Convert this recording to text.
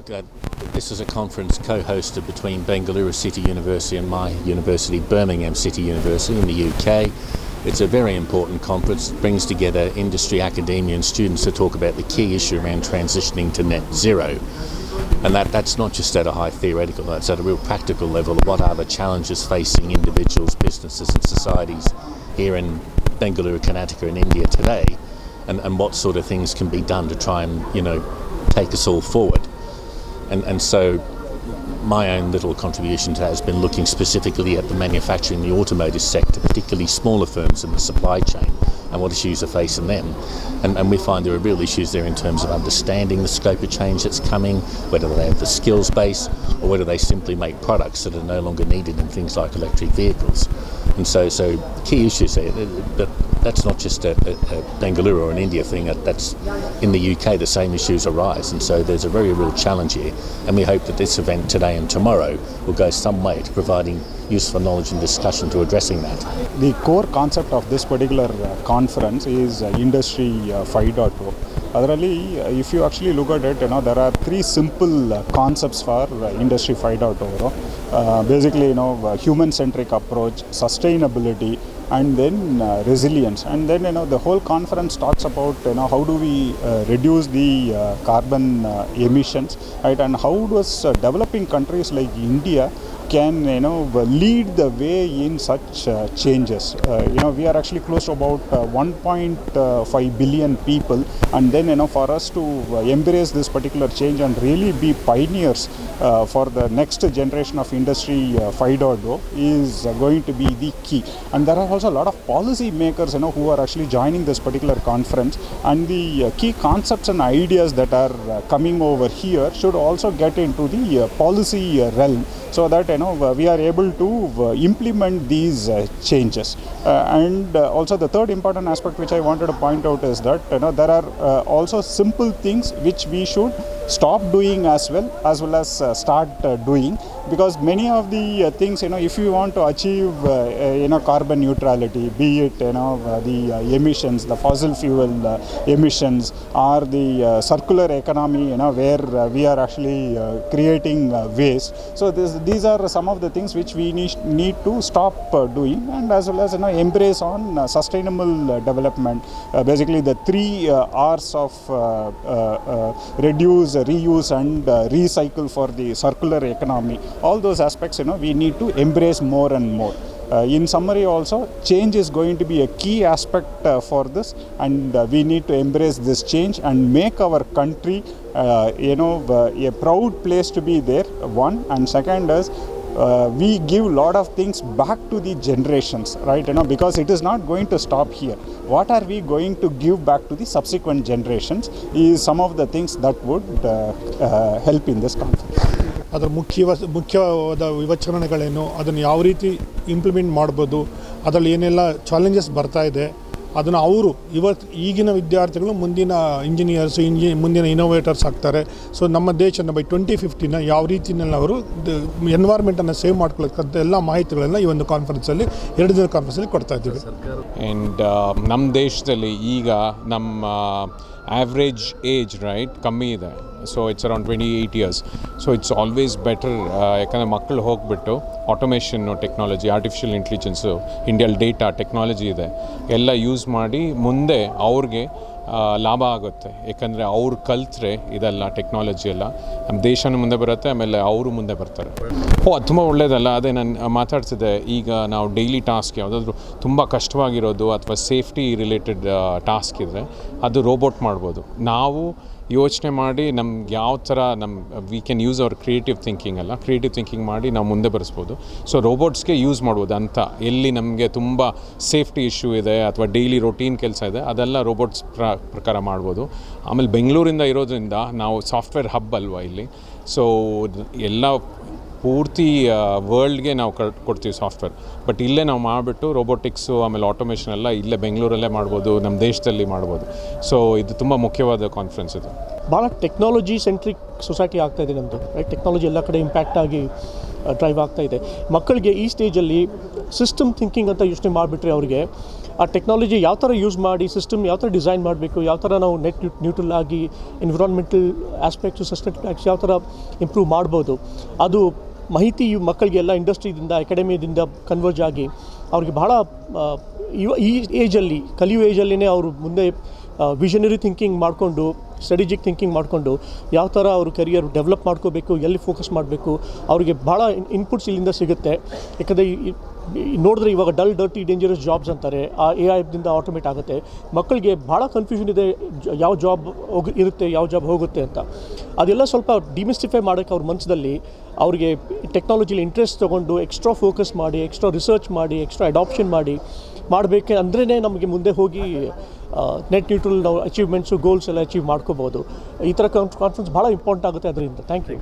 look, this is a conference co-hosted between Bengaluru City University and my university, Birmingham City University in the UK. It's a very important conference. It brings together industry, academia and students to talk about the key issue around transitioning to net zero. And that's not just at a high theoretical, that's at a real practical level. What are the challenges facing individuals, businesses and societies here in Bengaluru, Karnataka in India today, and what sort of things can be done to try and, take us all forward. And so my own little contribution to that has been looking specifically at the manufacturing, the automotive sector, particularly smaller firms in the supply chain, and what issues are facing them. And we find there are real issues there in terms of understanding the scope of change that's coming, whether they have the skills base or whether they simply make products that are no longer needed in things like electric vehicles. And so key issues there, but that's not just a Bengaluru or an India thing, that's in the UK the same issues arise, and so there's a very real challenge here, and we hope that this event today and tomorrow will go some way to providing useful knowledge and discussion to addressing that. The core concept of this particular conference is Industry 5.0. Adರಲ್ಲಿ, if you actually look at it, there are three simple concepts for Industry 5.0. Basically, human-centric approach, sustainability, and then resilience. And then, the whole conference talks about, how do we reduce the carbon emissions, right? And how does developing countries like India can lead the way in such changes. We are actually close to about 1.5 billion people, and then for us to embrace this particular change and really be pioneers for the next generation of Industry 5.0 is going to be the key. And there are also a lot of policy makers who are actually joining this particular conference, and the key concepts and ideas that are coming over here should also get into the policy realm, so that we are able to implement these changes. And also the third important aspect which I wanted to point out is that there are also simple things which we should stop doing as well as start doing, because many of the things, if you want to achieve carbon neutrality, be it the emissions, the fossil fuel emissions, or the circular economy, where we are actually creating waste. So these are some of the things which we need to stop doing, and as well as embrace on sustainable development. Basically the 3 R's of reduce, reuse and recycle for the circular economy. All those aspects we need to embrace more and more. In summary also, change is going to be a key aspect for this, and we need to embrace this change and make our country a proud place to be there, one, and second is we give a lot of things back to the generations, right? Because it is not going to stop here. What are we going to give back to the subsequent generations is some of the things that would help in this conference. ಅದರ ಮುಖ್ಯವಾದ ವಿವಚನೆಗಳೇನು, ಅದನ್ನು ಯಾವ ರೀತಿ implement ಮಾಡ್ಬೋದು, ಅದರಲ್ಲಿ ಏನೆಲ್ಲ challenges ಬರ್ತಾ ಇದೆ, ಅದನ್ನು ಅವರು ಈಗಿನ ವಿದ್ಯಾರ್ಥಿಗಳು ಮುಂದಿನ ಇಂಜಿನಿಯರ್ಸ್, ಮುಂದಿನ ಇನೋವೇಟರ್ಸ್ ಆಗ್ತಾರೆ. ಸೊ ನಮ್ಮ ದೇಶನ ಬೈ 2050 ಯಾವ ರೀತಿಯಲ್ಲಿ ಅವರು ಎನ್ವೈರ್ಮೆಂಟನ್ನು ಸೇವ್ ಮಾಡ್ಕೊಳ್ಳೋಕ್ಕಂಥ ಎಲ್ಲ ಮಾಹಿತಿಗಳೆಲ್ಲ ಈ ಒಂದು ಕಾನ್ಫರೆನ್ಸಲ್ಲಿ 2 ದಿನದ ಕಾನ್ಫರೆನ್ಸಲ್ಲಿ ಕೊಡ್ತಾ ಇದ್ದೀವಿ. ಆ್ಯಂಡ್ ನಮ್ಮ ದೇಶದಲ್ಲಿ ಈಗ ನಮ್ಮ ಆವ್ರೇಜ್ ಏಜ್ ಕಮ್ಮಿ ಇದೆ. So it's around 28 years. So it's always better, ಯಾಕಂದರೆ ಮಕ್ಕಳು ಹೋಗಿಬಿಟ್ಟು ಆಟೋಮೇಷನ್ನು ಟೆಕ್ನಾಲಜಿ, ಆರ್ಟಿಫಿಷಿಯಲ್ ಇಂಟೆಲಿಜೆನ್ಸು, ಇಂಡಿಯಲ್ ಡೇಟಾ ಟೆಕ್ನಾಲಜಿ ಇದೆ, ಎಲ್ಲ ಯೂಸ್ ಮಾಡಿ ಮುಂದೆ ಅವ್ರಿಗೆ ಲಾಭ ಆಗುತ್ತೆ. ಯಾಕಂದರೆ ಅವ್ರು ಕಲ್ತ್ರೆ ಇದೆಲ್ಲ ಟೆಕ್ನಾಲಜಿ ಎಲ್ಲ ನಮ್ಮ ದೇಶನೂ ಮುಂದೆ ಬರುತ್ತೆ, ಆಮೇಲೆ ಅವರು ಮುಂದೆ ಬರ್ತಾರೆ. ಅದು ತುಂಬ ಒಳ್ಳೆಯದಲ್ಲ. ಅದೇ ನಾನು ಮಾತಾಡ್ತಿದ್ದೆ, ಈಗ ನಾವು ಡೈಲಿ ಟಾಸ್ಕ್ ಯಾವುದಾದ್ರೂ ತುಂಬ ಕಷ್ಟವಾಗಿರೋದು ಅಥವಾ ಸೇಫ್ಟಿ ರಿಲೇಟೆಡ್ ಟಾಸ್ಕ್ ಇದ್ದರೆ ಅದು ರೋಬೋಟ್ ಮಾಡ್ಬೋದು. ನಾವು ಯೋಚನೆ ಮಾಡಿ ನಮ್ಗೆ ಯಾವ ಥರ we can use hour creative thinking ಮಾಡಿ ನಾವು ಮುಂದೆ ಬರೆಸ್ಬೋದು. ಸೊ ರೋಬೋಟ್ಸ್ಗೆ ಯೂಸ್ ಮಾಡ್ಬೋದು ಅಂತ ಎಲ್ಲಿ ನಮಗೆ ತುಂಬ ಸೇಫ್ಟಿ ಇಶ್ಯೂ ಇದೆ ಅಥವಾ ಡೈಲಿ ರೊಟೀನ್ ಕೆಲಸ ಇದೆ, ಅದೆಲ್ಲ ರೋಬೋಟ್ಸ್ ಪ್ರಕಾರ ಮಾಡ್ಬೋದು. ಆಮೇಲೆ ಬೆಂಗಳೂರಿಂದ ಇರೋದ್ರಿಂದ ನಾವು ಸಾಫ್ಟ್ವೇರ್ ಹಬ್ ಅಲ್ವಾ ಇಲ್ಲಿ, ಸೊ ಎಲ್ಲ ಪೂರ್ತಿ ವರ್ಲ್ಡ್ಗೆ ನಾವು ಕೊಡ್ತೀವಿ ಸಾಫ್ಟ್ವೇರ್. ಬಟ್ ಇಲ್ಲೇ ನಾವು ಮಾಡಿಬಿಟ್ಟು ರೋಬೋಟಿಕ್ಸು ಆಮೇಲೆ ಆಟೋಮೇಷನ್ ಎಲ್ಲ ಇಲ್ಲೇ ಬೆಂಗಳೂರಲ್ಲೇ ಮಾಡ್ಬೋದು, ನಮ್ಮ ದೇಶದಲ್ಲಿ ಮಾಡ್ಬೋದು. ಸೊ ಇದು ತುಂಬ ಮುಖ್ಯವಾದ ಕಾನ್ಫರೆನ್ಸ್ ಇದು. ಭಾಳ ಟೆಕ್ನಾಲಜಿ ಸೆಂಟ್ರಿಕ್ ಸೊಸೈಟಿ ಆಗ್ತಾಯಿದೆ ನಮ್ಮದು, ರೈಟ್? ಟೆಕ್ನಾಲಜಿ ಎಲ್ಲ ಕಡೆ ಇಂಪ್ಯಾಕ್ಟ್ ಆಗಿ ಡ್ರೈವ್ ಆಗ್ತಾಯಿದೆ. ಮಕ್ಕಳಿಗೆ ಈ ಸ್ಟೇಜಲ್ಲಿ ಸಿಸ್ಟಮ್ ಥಿಂಕಿಂಗ್ ಅಂತ ಯೋಚನೆ ಮಾಡಿಬಿಟ್ರೆ ಅವ್ರಿಗೆ ಆ ಟೆಕ್ನಾಲಜಿ ಯಾವ ಥರ ಯೂಸ್ ಮಾಡಿ ಸಿಸ್ಟಮ್ ಯಾವ ಥರ ಡಿಸೈನ್ ಮಾಡಬೇಕು, ಯಾವ ಥರ ನಾವು ನೆಟ್ ನ್ಯೂಟ್ರಲ್ ಆಗಿ ಎನ್ವಿರಾನ್ಮೆಂಟಲ್ ಆಸ್ಪೆಕ್ಟ್ಸು ಸಸ್ಟೈನಬಿಲಿಟಿ ಯಾವ ಥರ ಇಂಪ್ರೂವ್ ಮಾಡ್ಬೋದು, ಅದು ಮಾಹಿತಿ ಮಕ್ಕಳಿಗೆಲ್ಲ ಇಂಡಸ್ಟ್ರಿಯಿಂದ ಅಕಾಡೆಮಿಯಿಂದ ಕನ್ವರ್ಜ್ ಆಗಿ ಅವ್ರಿಗೆ ಬಹಳ ಈ ಏಜಲ್ಲಿ ಕಲಿಯುವ ಏಜಲ್ಲಿನೇ ಅವರು ಮುಂದೆ ವಿಷನರಿ ಥಿಂಕಿಂಗ್ ಮಾಡಿಕೊಂಡು ಸ್ಟ್ರಾಟಜಿಕ್ ಥಿಂಕಿಂಗ್ ಮಾಡಿಕೊಂಡು ಯಾವ ಥರ ಅವರು ಕರಿಯರ್ ಡೆವಲಪ್ ಮಾಡ್ಕೋಬೇಕು, ಎಲ್ಲಿ ಫೋಕಸ್ ಮಾಡಬೇಕು, ಅವರಿಗೆ ಭಾಳ ಇನ್ಪುಟ್ಸ್ ಇಲ್ಲಿಂದ ಸಿಗುತ್ತೆ. ಯಾಕಂದರೆ ನೋಡಿದ್ರೆ ಇವಾಗ ಡಲ್ ಡರ್ಟಿ ಡೇಂಜರಸ್ ಜಾಬ್ಸ್ ಅಂತಾರೆ, ಆ AI ಆಟೋಮೇಟ್ ಆಗುತ್ತೆ. ಮಕ್ಕಳಿಗೆ ಭಾಳ ಕನ್ಫ್ಯೂಷನ್ ಇದೆ, ಯಾವ ಜಾಬ್ ಇರುತ್ತೆ, ಯಾವ ಜಾಬ್ ಹೋಗುತ್ತೆ ಅಂತ. ಅದೆಲ್ಲ ಸ್ವಲ್ಪ ಡಿಮಿಸ್ಟಿಫೈ ಮಾಡೋಕ್ಕೆ ಅವ್ರ ಮನಸ್ಸಲ್ಲಿ ಅವ್ರಿಗೆ ಟೆಕ್ನಾಲಜಿಲಿ ಇಂಟ್ರೆಸ್ಟ್ ತೊಗೊಂಡು ಎಕ್ಸ್ಟ್ರಾ ಫೋಕಸ್ ಮಾಡಿ, ಎಕ್ಸ್ಟ್ರಾ ರಿಸರ್ಚ್ ಮಾಡಿ, ಎಕ್ಸ್ಟ್ರಾ ಅಡಾಪ್ಷನ್ ಮಾಡಬೇಕೆ ಅಂದ್ರೇ ನಮಗೆ ಮುಂದೆ ಹೋಗಿ ನೆಟ್ ನ್ಯೂಟ್ರಲ್ ನಾವು ಅಚೀವ್ಮೆಂಟ್ಸು ಗೋಲ್ಸ್ ಎಲ್ಲ ಅಚೀವ್ ಮಾಡ್ಕೋಬೋದು. ಈ ಥರ ಕಾನ್ಫರೆನ್ಸ್ ಭಾಳ ಇಂಪಾರ್ಟೆಂಟ್ ಆಗುತ್ತೆ ಅದರಿಂದ. Thank you.